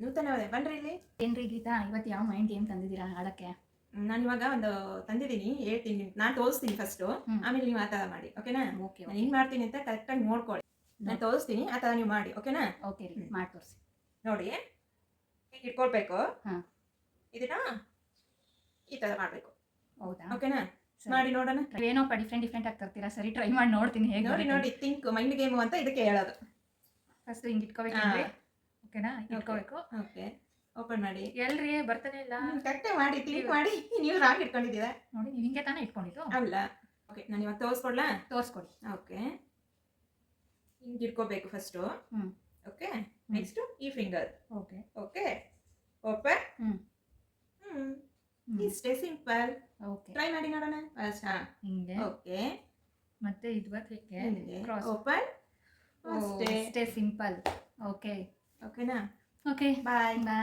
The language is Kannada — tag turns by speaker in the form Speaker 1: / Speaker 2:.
Speaker 1: ನೂತನವೇ ಬನ್ರಿ ಇಲ್ಲಿ.
Speaker 2: ಏನ್ರಿ ಗೀತಾ, ಇವತ್ತು ಯಾವ ಮೈಂಡ್ ಗೇಮ್ ತಂದಿದ್ದೀರಾ ಆಡಕ್ಕೆ?
Speaker 1: ನಾನು ಇವಾಗ ಒಂದು ತಂದಿದ್ದೀನಿ, ಹೇಳ್ತೀನಿ. ನಾನು ತೋರಿಸ್ತೀನಿ ಫಸ್ಟು, ಆಮೇಲೆ ನೀವು ಆ ಥರ ಮಾಡಿ, ಓಕೆನಾ?
Speaker 2: ಓಕೆ.
Speaker 1: ನಾನು ಹಿಂಗೆ ಮಾಡ್ತೀನಿ ಅಂತ ಕರೆಕ್ಟಾಗಿ ನೋಡ್ಕೊಳ್ಳಿ. ನಾನು ತೋರಿಸ್ತೀನಿ, ಆ ಥರ ನೀವು ಮಾಡಿ, ಓಕೆನಾ?
Speaker 2: ಓಕೆ ರೀ, ಮಾಡಿ ತೋರಿಸಿ.
Speaker 1: ನೋಡಿ, ಹೀಗೆ ಇಟ್ಕೊಳ್ಬೇಕು.
Speaker 2: ಹಾಂ,
Speaker 1: ಇದನ್ನ ಈ ಥರ ಮಾಡಬೇಕು.
Speaker 2: ಹೌದಾ?
Speaker 1: ಓಕೆನಾ? ಮಾಡಿ ನೋಡೋಣ.
Speaker 2: ಏನೋಪ್ಪ ಡಿಫ್ರೆಂಟ್ ಆಗಿ ತರ್ತೀರಾ. ಸರಿ, ಟ್ರೈ ಮಾಡಿ ನೋಡ್ತೀನಿ ಹೇಗೆ.
Speaker 1: ನೋಡಿ ಥಿಂಕ್ ಮೈಂಡ್ ಗೇಮು ಅಂತ ಇದಕ್ಕೆ ಹೇಳೋದು.
Speaker 2: ಫಸ್ಟ್ ಹಿಂಗೆ ಇಟ್ಕೋಬೇಕಂದ್ರೆ ಓಕೆನಾ? ಇಟ್ಕೋಬೇಕು.
Speaker 1: ಓಕೆ, ಓಪನ್ ಮಾಡಿ.
Speaker 2: ಎಲ್ರಿ ಬರ್ತಾನೆ ಇಲ್ಲ.
Speaker 1: ಕರೆಕ್ಟಾಗಿ ಮಾಡಿ, ಥಿಂಕ್ ಮಾಡಿ. ನೀವು ರಾಂಗ್ ಇಟ್ಕೊಂಡಿದ್ದೀರಾ
Speaker 2: ನೋಡಿ, ನೀವು ಹಿಂಗೆ ತಾನೇ ಇಟ್ಕೊಂಡಿದ್ದು.
Speaker 1: ಅಲ್ಲ. ಓಕೆ, ನಾನು ಇವಾಗ ತೋರಿಸ್ಕೊಡ್ಲಾ?
Speaker 2: ತೋರಿಸ್ಕೊಡಿ.
Speaker 1: ಓಕೆ, ಹಿಂಗೆ ಇಟ್ಕೋಬೇಕು ಫಸ್ಟು.
Speaker 2: ಹ್ಞೂ,
Speaker 1: ಓಕೆ. ನೆಕ್ಸ್ಟು ಈ ಫಿಂಗರ್.
Speaker 2: ಓಕೆ.
Speaker 1: Okay, open.
Speaker 2: ಹ್ಞೂ,
Speaker 1: ಇಷ್ಟೇ ಸಿಂಪಲ್.
Speaker 2: ಓಕೆ.
Speaker 1: ಟ್ರೈ ಮಾಡಿ ನೋಡೋಣ ಫಸ್ಟ್.
Speaker 2: ಹಿಂಗೆ.
Speaker 1: ಓಕೆ,
Speaker 2: ಮತ್ತೆ ಇದು ಬರ್ತಕ್ಕೆ ಕ್ರಾಸ್.
Speaker 1: ಓಪನ್. ಅಷ್ಟೇ
Speaker 2: ಸಿಂಪಲ್. ಓಕೆ.
Speaker 1: ಓಕೆನಾ?
Speaker 2: ಓಕೆ,
Speaker 1: ಬಾಯ್.
Speaker 2: ಬಾಯ್.